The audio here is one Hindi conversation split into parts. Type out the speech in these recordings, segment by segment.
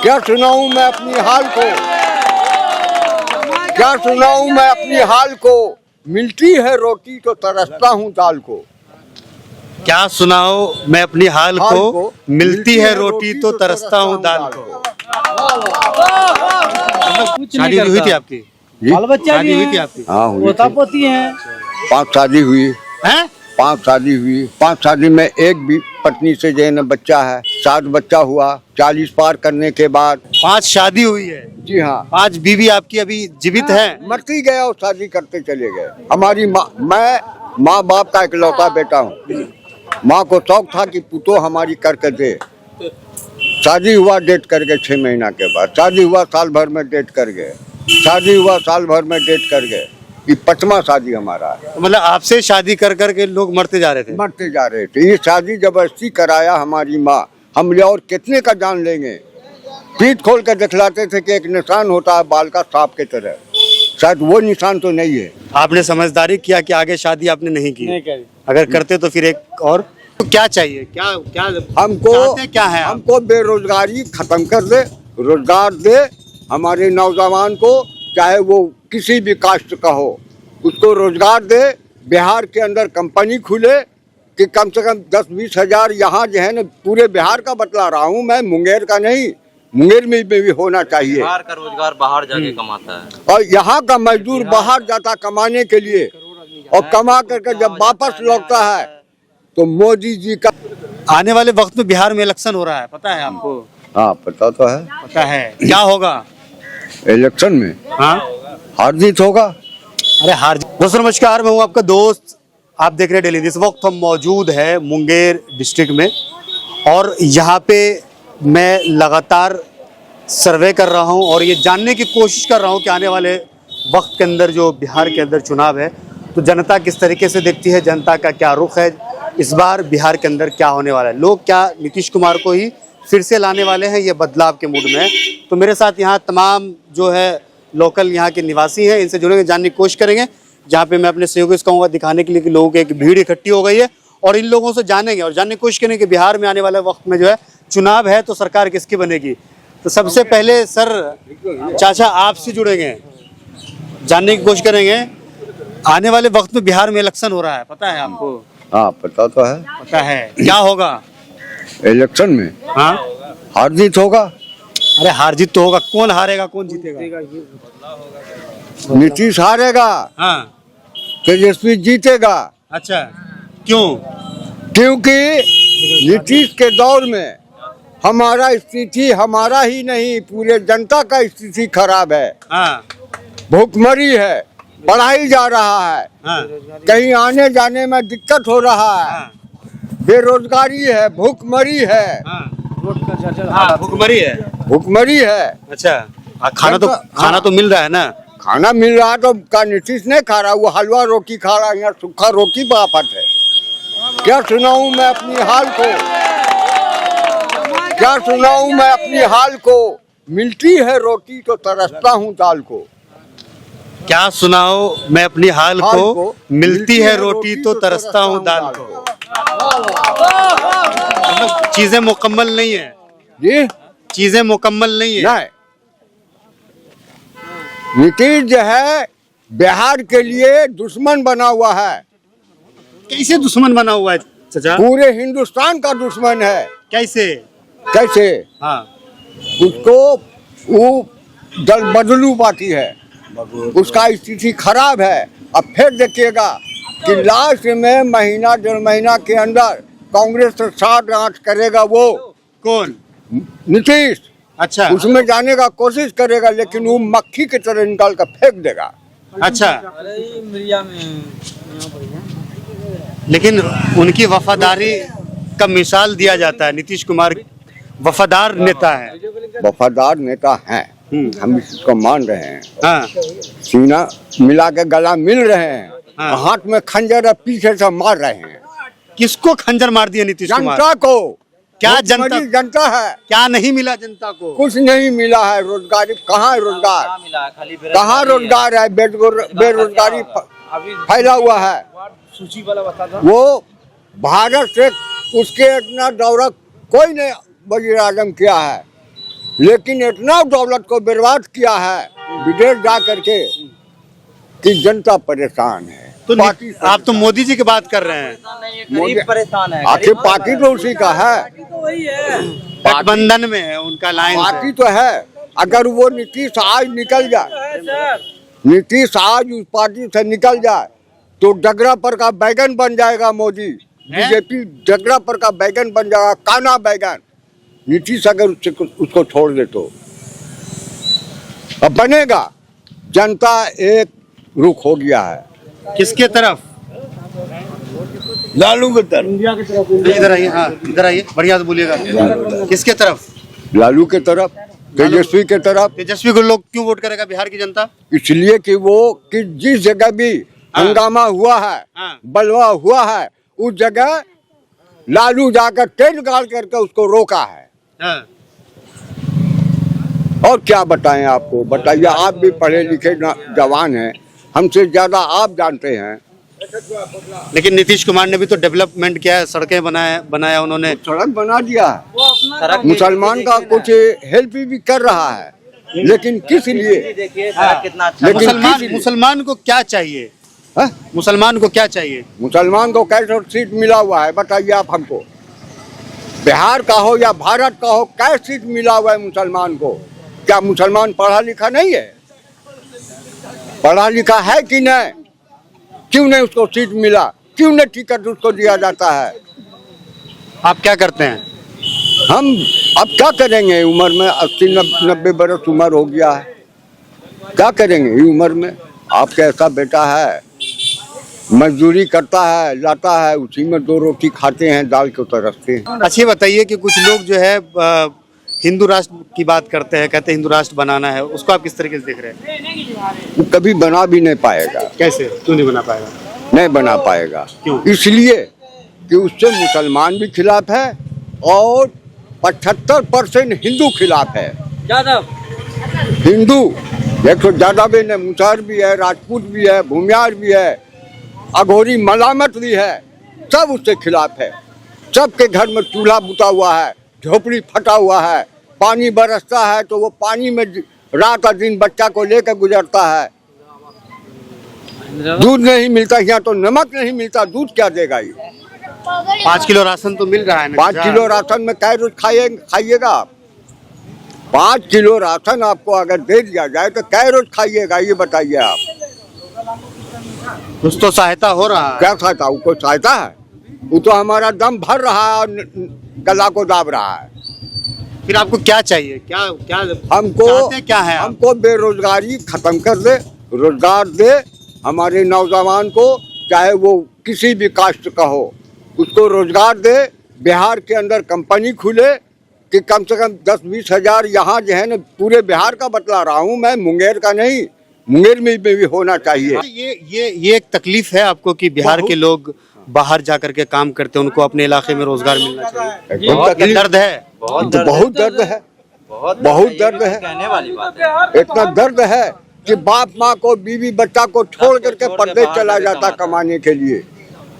क्या सुनाऊं मैं अपनी हाल को, क्या सुनाऊं मैं अपनी हाल को, मिलती है रोटी तो तरसता हूँ दाल को। क्या सुनाओ मैं अपनी हाल को, मिलती है रोटी तो तरसता हूँ दाल को। शादी हुई थी आपकी? बाल बच्चा शादी हुई थी आपकी? हाँ हुई पोता थी। पोती है। 5 शादी हुई हैं? 5 शादी हुई। 5 शादी में एक भी पत्नी से जो है न बच्चा है। 7 बच्चा हुआ 40 पार करने के बाद। 5 शादी हुई है? जी हाँ। 5 बीवी आपकी अभी जीवित हैं? मरती गया और शादी करते चले गए। हमारी मैं माँ बाप का इकलौता बेटा हूँ। माँ को शौक था कि पुतो हमारी करके दे। शादी हुआ डेट कर गए 6 महीना के बाद। शादी हुआ साल भर में डेट कर गए। शादी हुआ साल भर में डेट कर गए। ये 5वां शादी हमारा है। मतलब आपसे शादी कर करके लोग मरते जा रहे थे? मरते जा रहे थे। ये शादी जबरदस्ती कराया हमारी माँ। हम ले और कितने का जान लेंगे। पीठ खोल कर दिखलाते थे कि एक निशान होता है बाल का सांप की तरह। शायद वो निशान तो नहीं है। आपने समझदारी किया कि आगे शादी आपने नहीं की? नहीं करी। अगर करते तो फिर एक और तो क्या चाहिए? क्या क्या हमको चाहते क्या है आप? हमको बेरोजगारी खत्म कर दे, रोजगार दे हमारे नौजवान को, चाहे वो किसी भी कास्ट का हो, उसको रोजगार दे। बिहार के अंदर कंपनी खुले कि कम से कम 10-20 हजार यहाँ जो है ना, पूरे बिहार का बतला रहा हूँ मैं, मुंगेर का नहीं, मुंगेर में भी होना चाहिए। बिहार का रोजगार बाहर जाके कमाता है और यहाँ का मजदूर बाहर जाता कमाने के लिए, और कमा करके जब वापस लौटता है तो मोदी जी का। आने वाले वक्त में बिहार में इलेक्शन हो रहा है, पता है आपको? हाँ पता तो है। पता है क्या होगा इलेक्शन में? हाँ, हार जीत होगा। अरे हार। दोस्तों नमस्कार, मैं हूँ आपका दोस्त, आप देख रहे हैं डेली। इस वक्त हम मौजूद है मुंगेर डिस्ट्रिक्ट में और यहाँ पे मैं लगातार सर्वे कर रहा हूँ और ये जानने की कोशिश कर रहा हूँ कि आने वाले वक्त के अंदर जो बिहार के अंदर चुनाव है तो जनता किस तरीके से देखती है, जनता का क्या रुख है, इस बार बिहार के अंदर क्या होने वाला है। लोग क्या नीतीश कुमार को ही फिर से लाने वाले हैं, ये बदलाव के मूड में है। तो मेरे साथ यहाँ तमाम जो है लोकल यहाँ के निवासी हैं, इनसे जुड़ेंगे, जानने की कोशिश करेंगे। जहाँ पे मैं अपने सहयोगी से कहूँगा दिखाने के लिए कि लोगों की एक भीड़ इकट्ठी हो गई है और इन लोगों से जानेंगे और जानने की कोशिश करेंगे कि बिहार में आने वाले वक्त में जो है चुनाव है तो सरकार किसकी बनेगी। तो सबसे पहले सर चाचा आपसे जुड़ेंगे, जानने की कोशिश करेंगे आने वाले वक्त में बिहार में इलेक्शन हो रहा है, पता है आपको? हाँ पता तो है। पता है क्या होगा इलेक्शन में? हाँ, हार जीत होगा। अरे हार जीत तो होगा, कौन हारेगा कौन जीतेगा? नीतीश हारेगा, हाँ, तेजस्वी जीतेगा। अच्छा, क्यों? क्योंकि नीतीश के दौर में हमारा स्थिति, हमारा ही नहीं पूरे जनता का स्थिति खराब है। हाँ, भूखमरी है, पढ़ाई जा रहा है, हाँ, कहीं आने जाने में दिक्कत हो रहा है, हाँ, बेरोजगारी है, भूखमरी है। हाँ, हाँ, भूखमरी है। भूखमरी है। अच्छा, खाना तो मिल रहा है ना? खाना मिल रहा तो का नीतीश नहीं खा रहा, वो हलवा रोटी खा रहा, यहाँ सूखा रोटी पर आफत है। क्या सुनाऊं मैं अपनी हाल को, क्या सुनाऊं मैं अपनी हाल को, मिलती है रोटी तो तरसता हूँ दाल को। क्या सुनाओ मैं अपनी हाल को, मिलती है रोटी तो तरसता हूँ दाल को। मतलब चीजें मुकम्मल नहीं है जी, चीजें मुकम्मल नहीं है। नहीं, नीतीश जो है बिहार के लिए दुश्मन बना हुआ है। कैसे दुश्मन बना हुआ है चाचा? पूरे हिंदुस्तान का दुश्मन है। कैसे? कैसे? हाँ, उसको वो दल बदलू पार्टी है, उसका स्थिति खराब है। अब फिर देखिएगा कि लास्ट में महीना 1.5 महीना के अंदर कांग्रेस से 7-8 करेगा वो कौन? नीतीश। अच्छा, उसमें जाने का कोशिश करेगा लेकिन वो मक्खी की तरह निकाल कर फेंक देगा। अच्छा, लेकिन उनकी वफादारी का मिसाल दिया जाता है। नीतीश कुमार वफादार नेता है। वफादार नेता हैं, हम इसको मान रहे हैं। हाँ, सीना मिला के गला मिल रहे हैं। हाँ। हाथ में खंजर है, पीछे से मार रहे हैं। किसको खंजर मार दिया नीतीश कुमार? जनता को। क्या भूखमरी जनता है। क्या नहीं मिला जनता को? कुछ नहीं मिला है। रोजगारी कहाँ है? रोजगार कहाँ? रोजगार है? बेरोजगारी फैला हुआ है। सूची वाला बता दो। वो भारत से उसके इतना दौरा कोई ने वज़ीर आज़म किया है। लेकिन इतना दौलत को बर्बाद किया है विदेश जा करके कि जनता परेशान है। तो बाकी आप तो मोदी जी की बात कर रहे हैं, गरीब परेशान है। आखिर पार्टी तो उसी का है, गठबंधन में है उनका लाइन पार्टी तो है। अगर वो नीतीश आज निकल जाए, नीतीश आज उस पार्टी से निकल जाए तो डगरा पर का बैगन बन जाएगा मोदी। बीजेपी डगरा पर का बैगन बन जाएगा, काना बैगन। नीतीश अगर उसको छोड़ दे तो अब बनेगा। जनता एक रुख हो गया है। किसके तरफ? लालू की तरफ। इधर आइए, हाँ इधर आइए, बढ़िया से बोलिएगा। किसके तरफ? लालू के तरफ, तेजस्वी के तरफ। तेजस्वी को लोग क्यों वोट करेगा बिहार की जनता? इसलिए कि जिस जगह भी हंगामा हुआ है, हाँ। बलवा हुआ है, उस जगह लालू जाकर ट्रेन निकाल करके उसको रोका है। हाँ। और क्या बताएं आपको, बताइए। आप भी पढ़े लिखे जवान हैं, हमसे ज्यादा आप जानते हैं। लेकिन नीतीश कुमार ने भी तो डेवलपमेंट किया है, सड़कें बनाया उन्होंने। सड़क बना दिया है, सड़क मुसलमान का कुछ हेल्प भी कर रहा है, लेकिन किस लिए? देखिए सड़क कितना अच्छा लेकिन मुसलमान को क्या चाहिए? हाँ? मुसलमान को क्या चाहिए? मुसलमान को कैसे सीट मिला हुआ है बताइए आप हमको। बिहार का हो या भारत का हो, कैसे सीट मिला हुआ है मुसलमान को? क्या मुसलमान पढ़ा लिखा नहीं है? पढ़ा लिखा है कि नहीं? क्यों नहीं उसको सीट मिला? क्यों नहीं टिकट उसको दिया जाता है? आप क्या करते हैं? हम अब क्या करेंगे? उम्र में 80-90 बरस उम्र हो गया है, क्या करेंगे ये उम्र में? आपका ऐसा बेटा है, मजदूरी करता है, लाता है, उसी में 2 रोटी खाते हैं, दाल को तरसते हैं। अच्छा बताइए कि कुछ लोग जो है हिंदू राष्ट्र की बात करते हैं, कहते हैं हिंदू राष्ट्र बनाना है, उसको आप किस तरीके से देख रहे हैं? वो कभी बना भी नहीं पाएगा। कैसे? क्यों नहीं बना पाएगा? नहीं बना पाएगा। क्यों? इसलिए कि उससे मुसलमान भी खिलाफ है और 75% हिंदू खिलाफ है। हिंदू एक तो ज्यादा भी नहीं, मुसहर भी है, राजपूत भी है, भूमियार भी है, अघोरी मलामत भी है, सब उसके खिलाफ है। सबके घर में चूल्हा बुता हुआ है, झोपड़ी फटा हुआ है, पानी बरसता है तो वो पानी में रात और दिन बच्चा को लेकर गुजरता है। दूध नहीं मिलता यहाँ तो, नमक नहीं मिलता, दूध क्या देगा ये? 5 किलो राशन तो मिल रहा है ना? 5 किलो राशन में कै रोज खाइएगा आप? 5 किलो राशन आपको अगर दे दिया जाए तो कै रोज खाइएगा ये बताइए आप? कुछ तो सहायता हो रहा है। क्या सहायता? उसको सहायता है? वो तो हमारा दम भर रहा है और गला को दाब रहा है। फिर आपको क्या चाहिए? क्या क्या हमको चाहते क्या है आप? हमको बेरोजगारी खत्म कर दे, रोजगार दे हमारे नौजवान को, चाहे वो किसी भी कास्ट का हो, उसको रोजगार दे। बिहार के अंदर कंपनी खुले कि कम से कम 10-20 हजार यहाँ जो है ना, पूरे बिहार का बतला रहा हूँ मैं, मुंगेर का नहीं, मुंगेर में भी होना चाहिए। ये एक तकलीफ है आपको कि बिहार के लोग बाहर जा करके काम करते हैं, उनको अपने इलाके में रोजगार मिलना चाहिए? बहुत तकलीफ, दर्द है, बहुत दर्द है, बहुत दर्द है। कहने वाली बात है। इतना दर्द है कि बाप माँ को, बीवी बच्चा को छोड़ करके परदेश चला जाता कमाने के लिए,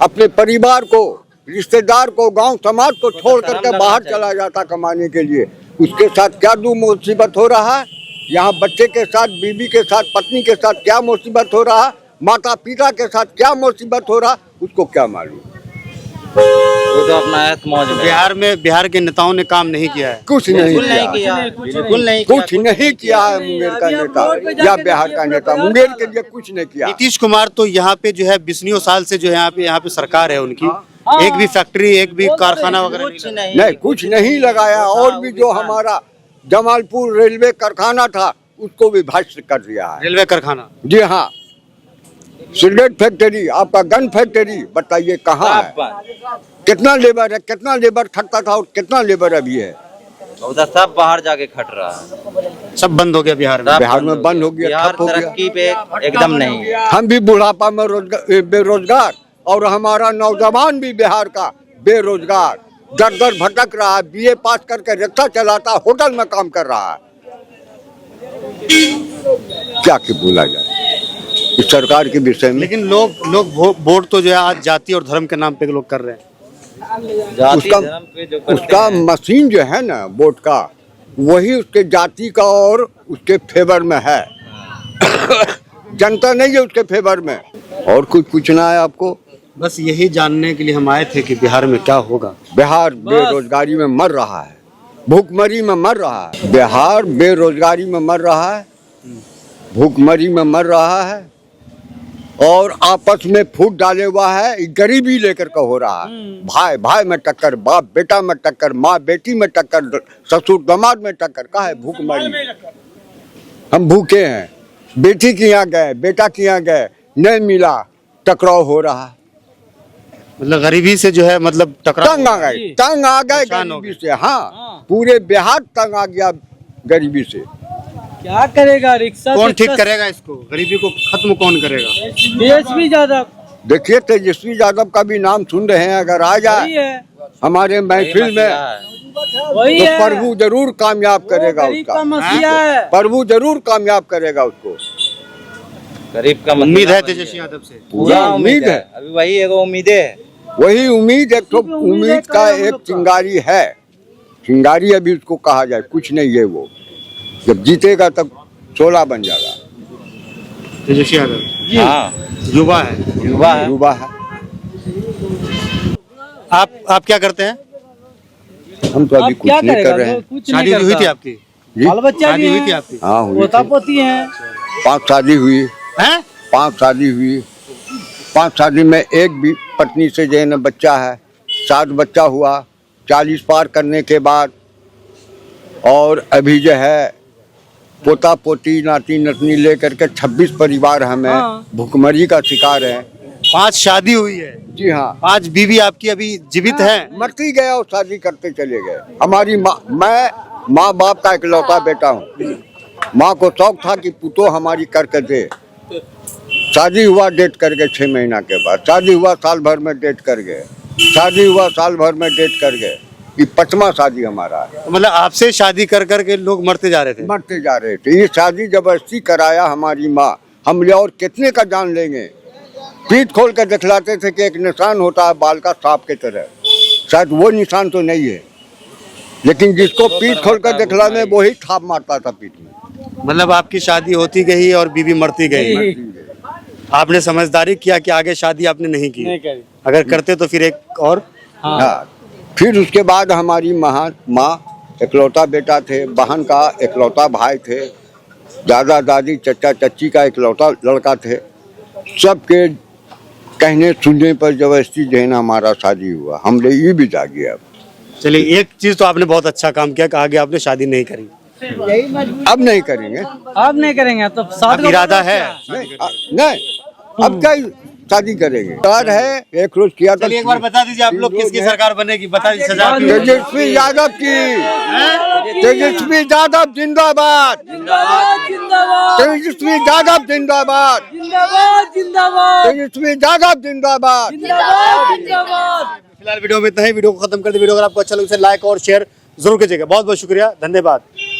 अपने परिवार को, रिश्तेदार को, गांव समाज को छोड़ करके बाहर चला जाता कमाने के लिए। उसके साथ क्या दो मुसीबत हो रहा है यहाँ, बच्चे के साथ, बीवी के साथ, पत्नी के साथ क्या मुसीबत हो रहा है, माता पिता के साथ क्या मुसीबत हो रहा, उसको क्या मालूम? वो तो अपना ऐश मौज में। बिहार के नेताओं ने काम नहीं किया है। कुछ नहीं बिल्कुल नहीं किया, किया, बिल्कुल नहीं किया। कुछ नहीं किया है मुंगेर का नेता या बिहार का नेता, मुंगेर के लिए कुछ नहीं किया। नीतीश कुमार तो यहाँ पे जो है 20 साल से जो यहाँ पे सरकार है उनकी, एक भी फैक्ट्री, एक भी कारखाना वगैरह कुछ नहीं, कुछ नहीं लगाया। और भी जो हमारा जमालपुर रेलवे कारखाना था उसको भी भ्रष्ट कर दिया है। रेलवे कारखाना? जी हाँ। सिगरेट फैक्ट्री, आपका गन फैक्ट्री, बताइए कहाँ है? कितना लेबर है, कितना लेबर खटता था और कितना लेबर अभी है? उधर सब बाहर जाके खट रहा है। सब बंद हो गया बिहार में। बिहार में बंद हो गया, बिहार ठप हो गया। तरक्की पे एकदम नहीं है। हम भी बुढ़ापा में बेरोजगार, और हमारा नौजवान भी बिहार का बेरोजगार, दर दर भटक रहा है। BA पास करके रिक्शा चलाता, होटल में काम कर रहा है। क्या कि बोला जाए इस सरकार के विषय में? लेकिन लोग वोट तो जो है आज जाति और धर्म के नाम पे लोग कर रहे हैं। जाति धर्म पे जो करते उसका हैं। मशीन जो है ना वोट का, वही उसके जाति का और उसके फेवर में है। जनता नहीं है उसके फेवर में। और कुछ पूछना है आपको? बस यही जानने के लिए हम आए थे कि बिहार में क्या होगा। बिहार बेरोजगारी में मर रहा है, भूखमरी में मर रहा है। बिहार बेरोजगारी में मर रहा है, भूखमरी में मर रहा है, और आपस में फूट डाले हुआ है। गरीबी लेकर के हो रहा है। भाई भाई में टक्कर, बाप बेटा में टक्कर, माँ बेटी में टक्कर, ससुर दामाद में टक्कर। का है भूखमरी? हम भूखे हैं, बेटी के यहाँ गए, बेटा के यहाँ गए, नहीं मिला, टकराव हो रहा है। मतलब गरीबी से जो है मतलब टकराव तंग आ गए, तंग आ गए परेशान हो गरीबी से। हाँ, पूरे बिहार तंग आ गया गरीबी से। क्या करेगा? रिक्शा कौन ठीक करेगा इसको? गरीबी को खत्म कौन करेगा? तेजस्वी यादव। देखिए तेजस्वी यादव का भी नाम सुन रहे हैं, अगर आ वही जाए है, हमारे महफिल में वही तो है। प्रभु जरूर कामयाब करेगा गरीब का उसका। मसीहा है। प्रभु जरूर कामयाब करेगा उसको। गरीब का उम्मीद है तेजस्वी यादव से। पूरा उम्मीद है। अभी वही एगो उम्मीदें है। वही उम्मीद, एक तो उम्मीद का एक चिंगारी है। चिंगारी अभी उसको कहा जाए, कुछ नहीं है वो। जब जीतेगा तब 16 बन जाएगा। तेजस्वी यादव हाँ, युवा है। युवा है। युवा है। आप क्या करते हैं? हम तो अभी अब क्या कुछ नहीं करेगा? कर रहे हैं। कुछ शादी नहीं हुई थी करता। आपकी? जी? बाल बच्चा भी शादी हुई थी है, आपकी? हाँ हुई पोता थी। पोती है। 5 शादी हुई, हैं? 5 शादी हुई। 5 शादी में एक भी पत्नी से जो है ना बच्चा है। 7 बच्चा हुआ 40 पार करने के बाद। और अभी जो है पोता पोती नाती नतनी लेकर के 26 परिवार हमें हाँ। भूखमरी का शिकार है। 5 शादी हुई है। जी हाँ। 5 बीवी आपकी अभी जीवित हैं? मरती गया और शादी करते चले गए। हमारी माँ, मैं माँ बाप का इकलौता बेटा हूँ। माँ को शौक था कि पुतो हमारी करके दे। शादी हुआ डेट कर गए 6 महीना के बाद। शादी हुआ साल भर में डेट कर गए। शादी हुआ साल भर में डेट कर गए। ये 5वां शादी हमारा है। मतलब आपसे शादी कर करके लोग मरते जा रहे थे? मरते जा रहे थे। ये शादी जबरदस्ती कराया हमारी माँ। हम ले और कितने का जान लेंगे। पीठ खोल कर दिखलाते थे कि एक निशान होता है बाल का, सांप की तरह। शायद वो निशान तो नहीं है, लेकिन जिसको पीठ खोल कर दिखलाने वही थाप मारता था पीठ में। मतलब आपकी शादी होती गई और बीवी मरती गई। आपने समझदारी किया कि आगे शादी आपने नहीं की। नहीं करी। अगर करते तो फिर एक और। हाँ। फिर उसके बाद हमारी माँ इकलौता बेटा थे, बहन का इकलौता भाई थे, दादा दादी चचा चच्ची का इकलौता लड़का थे। सबके कहने सुनने पर जबरदस्ती जो है ना हमारा शादी हुआ। हमने ये भी जागी। अब चलिए, एक चीज तो आपने बहुत अच्छा काम किया कि आगे आपने शादी नहीं करी। अब नहीं करेंगे। अब नहीं करेंगे तो अब शादी इरादा है? नहीं, अब क्या शादी करेंगे। सरकार है, एक रोज किया था। चलिए एक बार बता दीजिए आप लोग किसकी सरकार बनेगी? बता दीजिए। सजा तेजस्वी यादव की। तेजस्वी यादव जिंदाबाद। जिंदाबाद तेजस्वी यादव जिंदाबाद। जिंदाबाद जिंदाबाद तेजस्वी यादव जिंदाबाद। जिंदाबाद जिंदाबाद। फिलहाल वीडियो में इतना ही। वीडियो को खत्म कर दे। वीडियो अगर आपको अच्छा लगे तो लाइक और शेयर जरूर कीजिएगा। बहुत बहुत शुक्रिया, धन्यवाद।